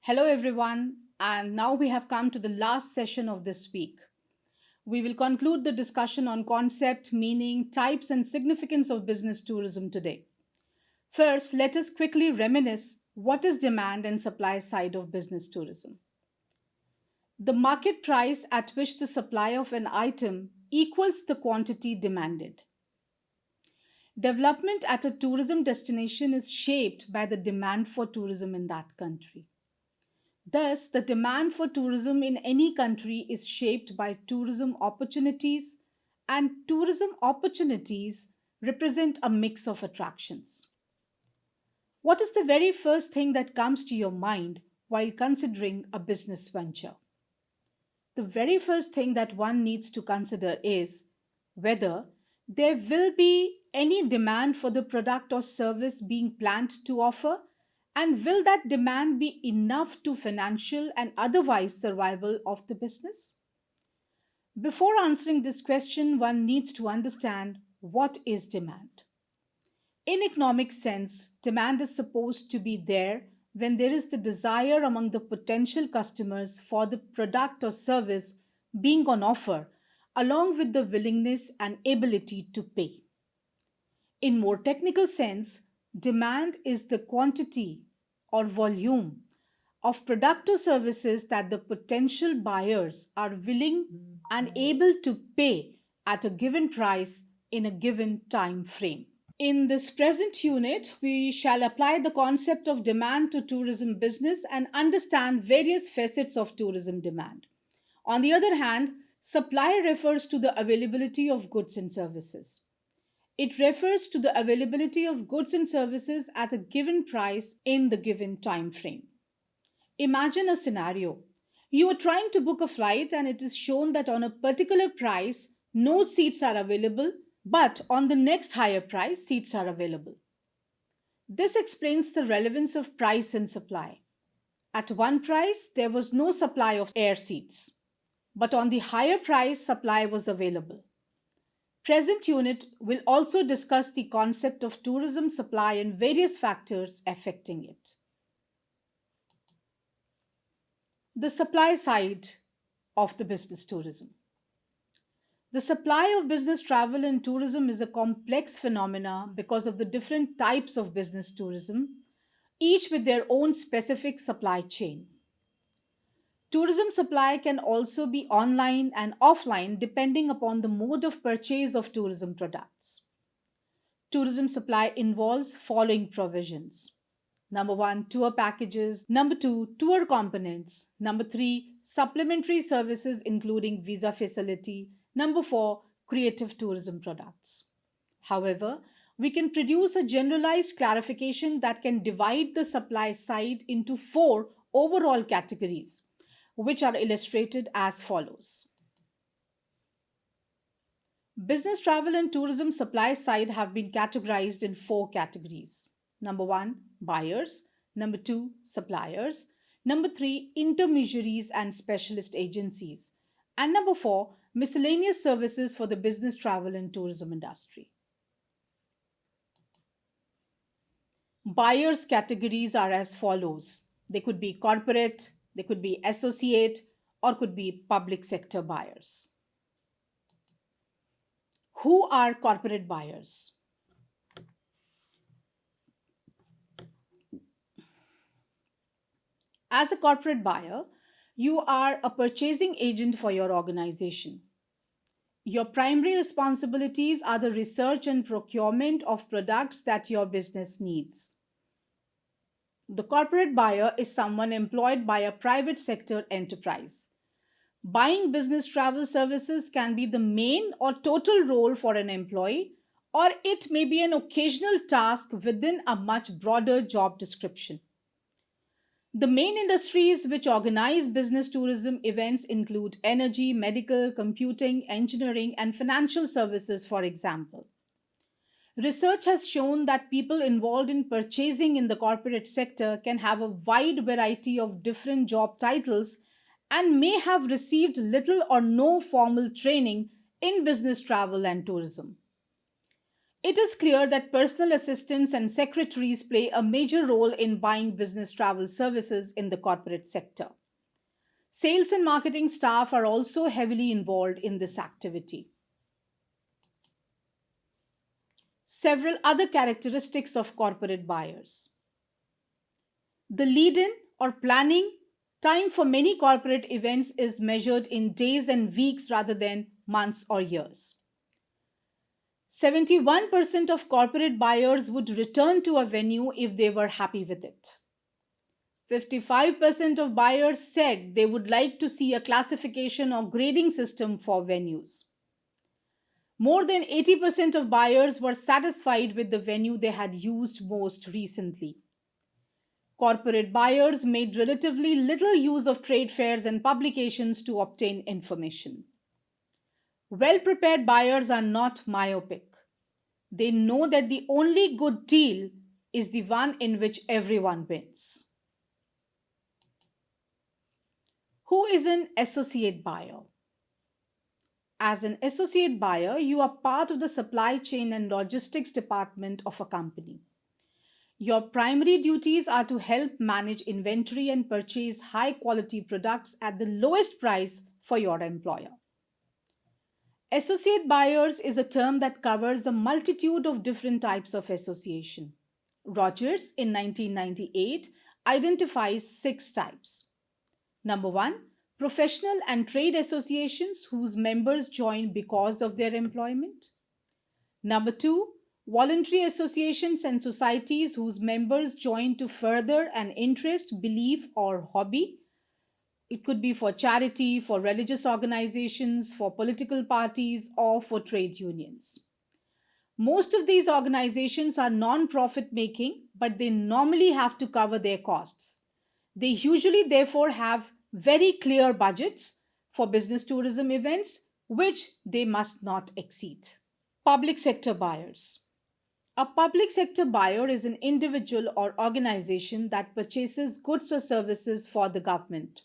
Hello, everyone, and now we have come to the last session of this week. We will conclude the discussion on concept, meaning, types, and significance of business tourism today. First, let us quickly reminisce what is demand and supply side of business tourism. The market price at which the supply of an item equals the quantity demanded. Development at a tourism destination is shaped by the demand for tourism in that country. Thus, the demand for tourism in any country is shaped by tourism opportunities, and tourism opportunities represent a mix of attractions. What is the very first thing that comes to your mind while considering a business venture? The very first thing that one needs to consider is whether there will be any demand for the product or service being planned to offer, and will that demand be enough to financial and otherwise survival of the business? Before answering this question, one needs to understand what is demand. In economic sense, demand is supposed to be there when there is the desire among the potential customers for the product or service being on offer, along with the willingness and ability to pay. In more technical sense, demand is the quantity or volume of product or services that the potential buyers are willing and able to pay at a given price in a given time frame. In this present unit, we shall apply the concept of demand to tourism business and understand various facets of tourism demand. On the other hand, supply refers to the availability of goods and services. It refers to the availability of goods and services at a given price in the given time frame. Imagine a scenario. You are trying to book a flight and it is shown that on a particular price, no seats are available, but on the next higher price, seats are available. This explains the relevance of price and supply. At one price, there was no supply of air seats, but on the higher price, supply was available. Present unit will also discuss the concept of tourism supply and various factors affecting it. The supply side of the business tourism. The supply of business travel and tourism is a complex phenomena because of the different types of business tourism, each with their own specific supply chain. Tourism supply can also be online and offline depending upon the mode of purchase of tourism products. Tourism supply involves following provisions. Number one, tour packages. Number two, tour components. Number three, supplementary services including visa facility. Number four, creative tourism products. However, we can produce a generalized clarification that can divide the supply side into four overall categories, which are illustrated as follows. Business travel and tourism supply side have been categorized in four categories. Number one, buyers. Number two, suppliers. Number three, intermediaries and specialist agencies. And number four, miscellaneous services for the business travel and tourism industry. Buyers categories are as follows. They could be corporate, they could be associate, or could be public sector buyers. Who are corporate buyers? As a corporate buyer, you are a purchasing agent for your organization. Your primary responsibilities are the research and procurement of products that your business needs. The corporate buyer is someone employed by a private sector enterprise. Buying business travel services can be the main or total role for an employee, or it may be an occasional task within a much broader job description. The main industries which organize business tourism events include energy, medical, computing, engineering, and financial services, for example. Research has shown that people involved in purchasing in the corporate sector can have a wide variety of different job titles and may have received little or no formal training in business travel and tourism. It is clear that personal assistants and secretaries play a major role in buying business travel services in the corporate sector. Sales and marketing staff are also heavily involved in this activity. Several other characteristics of corporate buyers. The lead in or planning time for many corporate events is measured in days and weeks rather than months or years. 71% of corporate buyers would return to a venue if they were happy with it. 55% of buyers said they would like to see a classification or grading system for venues. More than 80% of buyers were satisfied with the venue they had used most recently. Corporate buyers made relatively little use of trade fairs and publications to obtain information. Well prepared buyers are not myopic. They know that the only good deal is the one in which everyone wins. Who is an associate buyer? As an associate buyer, you are part of the supply chain and logistics department of a company. Your primary duties are to help manage inventory and purchase high quality products at the lowest price for your employer. Associate buyers is a term that covers a multitude of different types of association. Rogers in 1998 identifies six types. Number one, professional and trade associations whose members join because of their employment. Number two, voluntary associations and societies whose members join to further an interest, belief, or hobby. It could be for charity, for religious organizations, for political parties, or for trade unions. Most of these organizations are non profit making, but they normally have to cover their costs. They usually, therefore, have very clear budgets for business tourism events, which they must not exceed. Public sector buyers. A public sector buyer is an individual or organization that purchases goods or services for the government.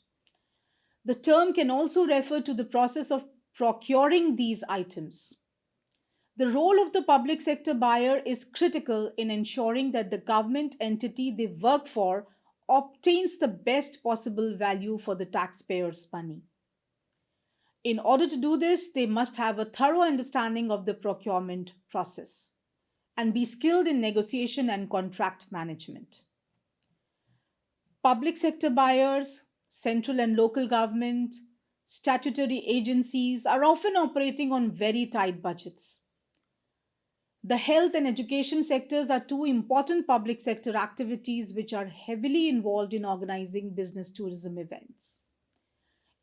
The term can also refer to the process of procuring these items. The role of the public sector buyer is critical in ensuring that the government entity they work for obtains the best possible value for the taxpayers' money. In order to do this, they must have a thorough understanding of the procurement process and be skilled in negotiation and contract management. Public sector buyers, central and local government, statutory agencies are often operating on very tight budgets. The health and education sectors are two important public sector activities which are heavily involved in organizing business tourism events.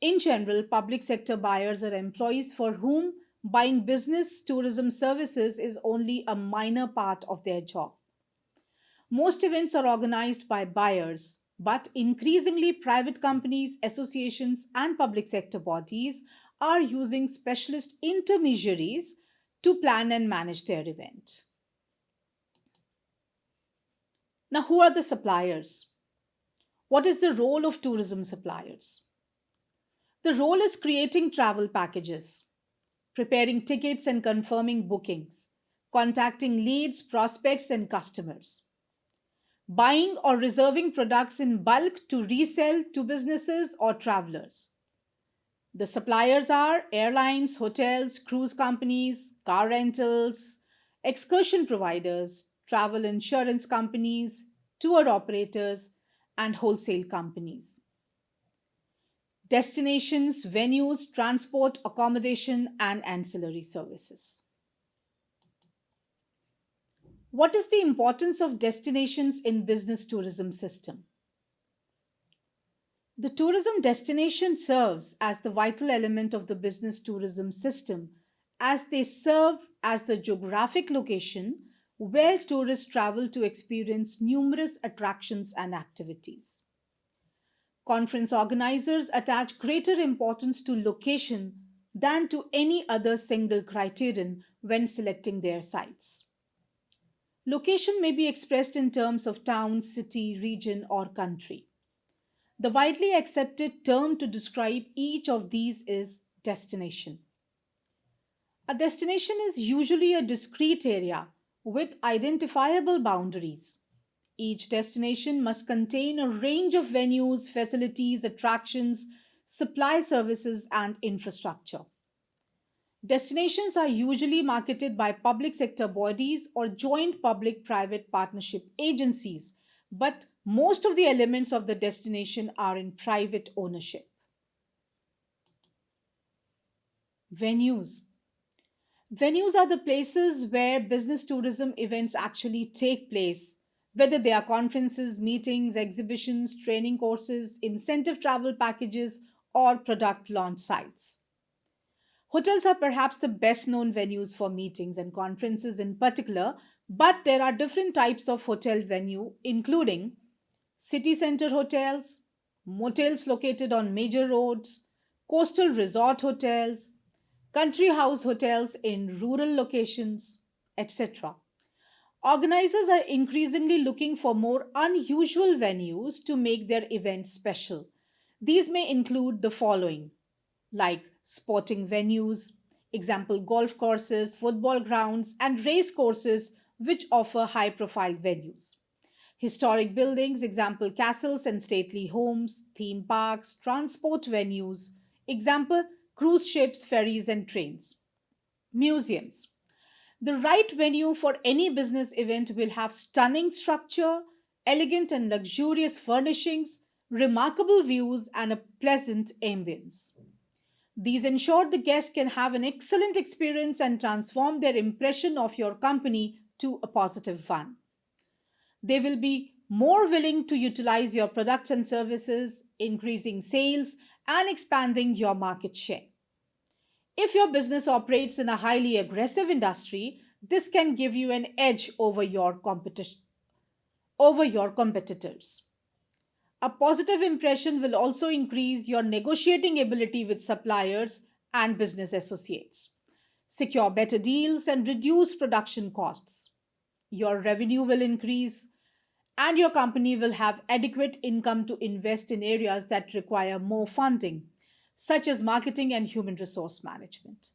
In general, public sector buyers are employees for whom buying business tourism services is only a minor part of their job. Most events are organized by buyers, but increasingly private companies, associations, and public sector bodies are using specialist intermediaries to plan and manage their event. Now, who are the suppliers? What is the role of tourism suppliers? The role is creating travel packages, preparing tickets and confirming bookings, contacting leads, prospects, and customers, buying or reserving products in bulk to resell to businesses or travelers. The suppliers are airlines, hotels, cruise companies, car rentals, excursion providers, travel insurance companies, tour operators, and wholesale companies. Destinations, venues, transport, accommodation, and ancillary services. What is the importance of destinations in business tourism system? The tourism destination serves as the vital element of the business tourism system as they serve as the geographic location where tourists travel to experience numerous attractions and activities. Conference organizers attach greater importance to location than to any other single criterion when selecting their sites. Location may be expressed in terms of town, city, region, or country. The widely accepted term to describe each of these is destination. A destination is usually a discrete area with identifiable boundaries. Each destination must contain a range of venues, facilities, attractions, supply services, and infrastructure. Destinations are usually marketed by public sector bodies or joint public private partnership agencies, but most of the elements of the destination are in private ownership. Venues. Venues are the places where business tourism events actually take place, whether they are conferences, meetings, exhibitions, training courses, incentive travel packages, or product launch sites. Hotels are perhaps the best known venues for meetings and conferences in particular, but there are different types of hotel venue, including city center hotels, motels located on major roads, coastal resort hotels, country house hotels in rural locations, etc. Organizers are increasingly looking for more unusual venues to make their events special. These may include the following, like sporting venues, example golf courses, football grounds, and race courses, which offer high profile venues. Historic buildings, example castles and stately homes, theme parks, transport venues, example cruise ships, ferries, and trains. Museums. The right venue for any business event will have stunning structure, elegant and luxurious furnishings, remarkable views, and a pleasant ambience. These ensure the guests can have an excellent experience and transform their impression of your company to a positive one. They will be more willing to utilize your products and services, increasing sales and expanding your market share. If your business operates in a highly aggressive industry, this can give you an edge over your competitors. A positive impression will also increase your negotiating ability with suppliers and business associates, secure better deals, and reduce production costs. Your revenue will increase, and your company will have adequate income to invest in areas that require more funding, such as marketing and human resource management.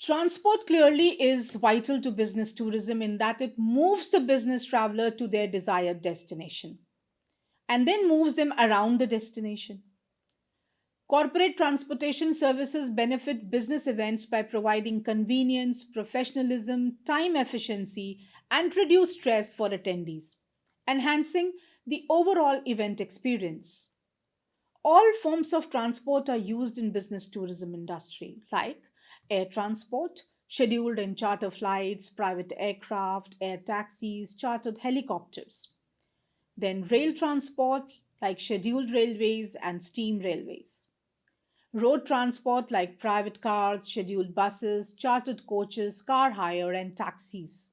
Transport clearly is vital to business tourism in that it moves the business traveler to their desired destination and then moves them around the destination. Corporate transportation services benefit business events by providing convenience, professionalism, time efficiency, and reduce stress for attendees, enhancing the overall event experience. All forms of transport are used in business tourism industry like air transport, scheduled and charter flights, private aircraft, air taxis, chartered helicopters. Then rail transport like scheduled railways and steam railways. Road transport like private cars, scheduled buses, chartered coaches, car hire, and taxis.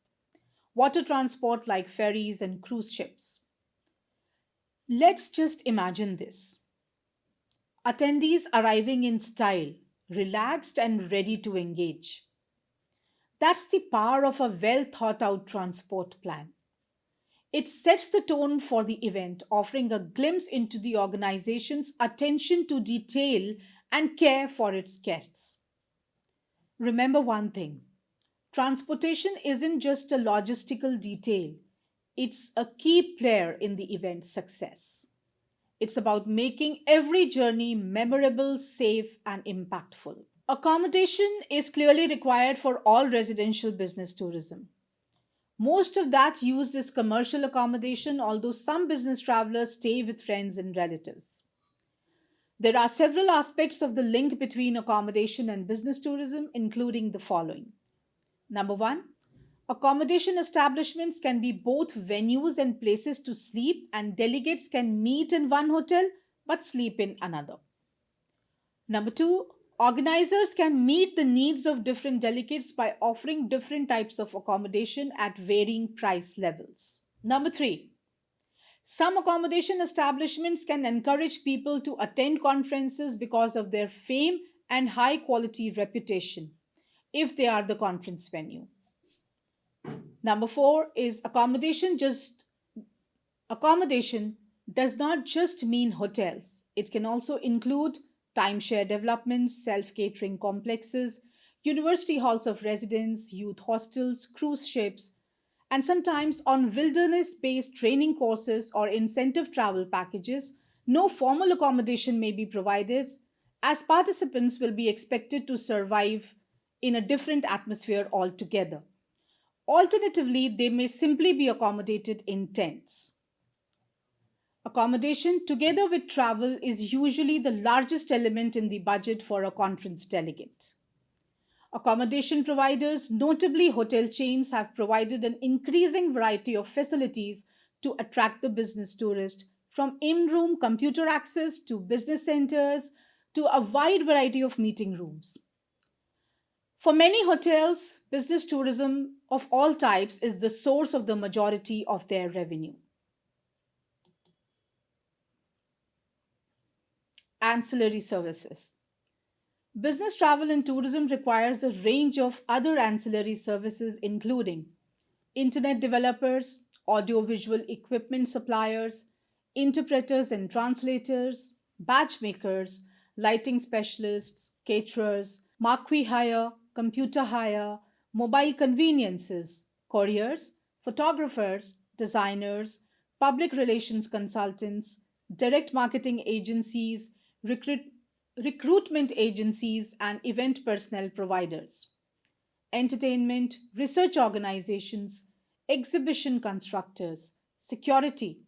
Water transport like ferries and cruise ships. Let's just imagine this: attendees arriving in style, relaxed, and ready to engage. That's the power of a well thought out transport plan. It sets the tone for the event, offering a glimpse into the organization's attention to detail and care for its guests. Remember one thing: transportation isn't just a logistical detail, it's a key player in the event's success. It's about making every journey memorable, safe, and impactful. Accommodation is clearly required for all residential business tourism. Most of that used is commercial accommodation, although some business travelers stay with friends and relatives. There are several aspects of the link between accommodation and business tourism, including the following. Number one, accommodation establishments can be both venues and places to sleep, and delegates can meet in one hotel but sleep in another. Number two, organizers can meet the needs of different delegates by offering different types of accommodation at varying price levels. Number three, some accommodation establishments can encourage people to attend conferences because of their fame and high quality reputation if they are the conference venue. Number four is accommodation does not just mean hotels. It can also include timeshare developments, self-catering complexes, university halls of residence, youth hostels, cruise ships, and sometimes on wilderness based training courses or incentive travel packages, no formal accommodation may be provided, as participants will be expected to survive in a different atmosphere altogether. Alternatively, they may simply be accommodated in tents. Accommodation, together with travel, is usually the largest element in the budget for a conference delegate. Accommodation providers, notably hotel chains, have provided an increasing variety of facilities to attract the business tourist, from in room computer access to business centers to a wide variety of meeting rooms. For many hotels, business tourism of all types is the source of the majority of their revenue. Ancillary services. Business travel and tourism requires a range of other ancillary services, including internet developers, audiovisual equipment suppliers, interpreters and translators, badge makers, lighting specialists, caterers, marquee hire, computer hire, mobile conveniences, couriers, photographers, designers, public relations consultants, direct marketing agencies, recruitment agencies, and event personnel providers, entertainment, research organizations, exhibition constructors, security,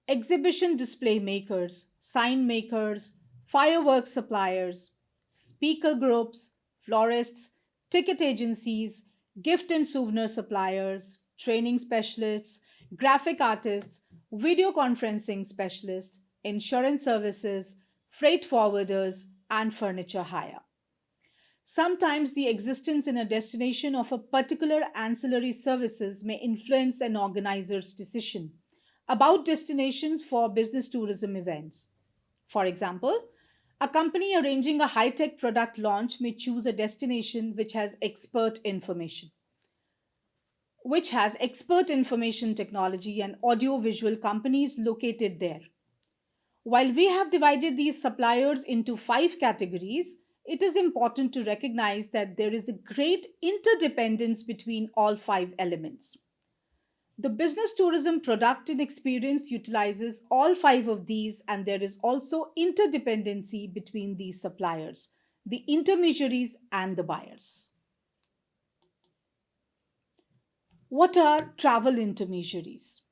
exhibition display makers, sign makers, fireworks suppliers, speaker groups, florists, ticket agencies, gift and souvenir suppliers, training specialists, graphic artists, video conferencing specialists, insurance services, freight forwarders, and furniture hire. Sometimes the existence in a destination of a particular ancillary services may influence an organizer's decision about destinations for business tourism events. For example, a company arranging a high tech product launch may choose a destination which has expert information technology and audiovisual companies located there. While we have divided these suppliers into five categories, it is important to recognize that there is a great interdependence between all five elements. The business tourism product and experience utilizes all five of these, and there is also interdependency between these suppliers, the intermediaries, and the buyers. What are travel intermediaries?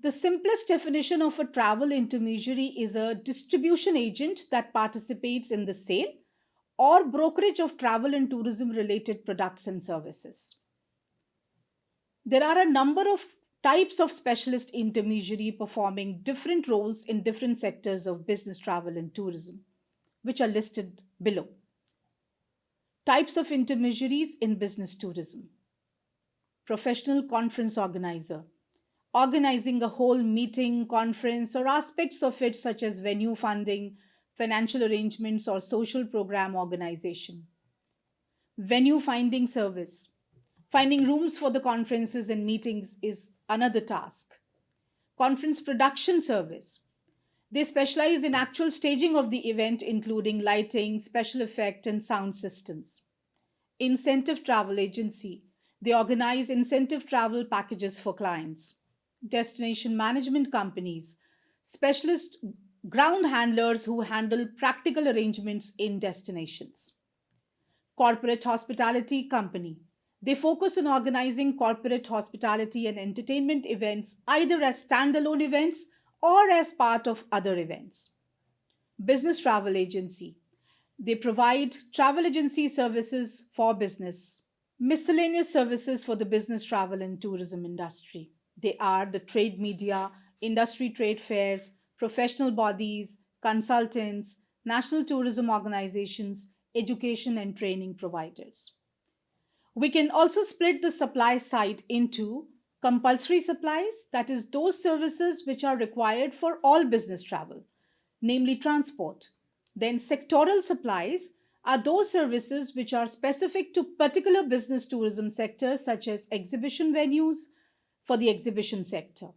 The simplest definition of a travel intermediary is a distribution agent that participates in the sale or brokerage of travel and tourism related products and services. There are a number of types of specialist intermediary performing different roles in different sectors of business travel and tourism, which are listed below. Types of intermediaries in business tourism: professional conference organizer, organizing a whole meeting, conference, or aspects of it, such as venue funding, financial arrangements, or social program organization. Venue finding service. Finding rooms for the conferences and meetings is another task. Conference production service. They specialize in actual staging of the event, including lighting, special effect, and sound systems. Incentive travel agency. They organize incentive travel packages for clients. Destination management companies, specialist ground handlers who handle practical arrangements in destinations. Corporate hospitality company. They focus on organizing corporate hospitality and entertainment events either as standalone events or as part of other events. Business travel agency. They provide travel agency services for business. Miscellaneous services for the business travel and tourism industry. They are the trade media, industry trade fairs, professional bodies, consultants, national tourism organizations, education and training providers. We can also split the supply side into compulsory supplies, that is, those services which are required for all business travel, namely transport. Then, sectoral supplies are those services which are specific to particular business tourism sectors, such as exhibition venues for the exhibition sector.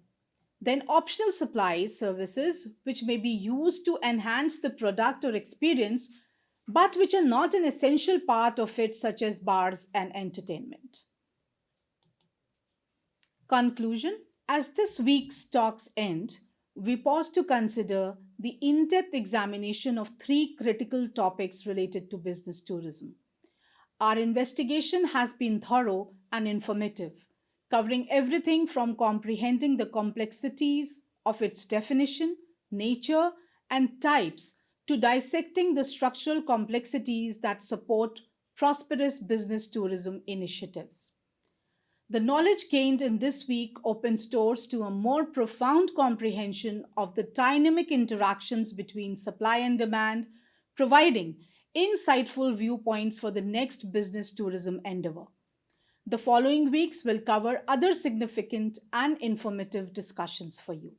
Then, optional supplies services which may be used to enhance the product or experience but which are not an essential part of it, such as bars and entertainment. Conclusion. As this week's talks end, we pause to consider the in depth examination of three critical topics related to business tourism. Our investigation has been thorough and informative, covering everything from comprehending the complexities of its definition, nature, and types to dissecting the structural complexities that support prosperous business tourism initiatives. The knowledge gained in this week opens doors to a more profound comprehension of the dynamic interactions between supply and demand, providing insightful viewpoints for the next business tourism endeavor. The following weeks will cover other significant and informative discussions for you.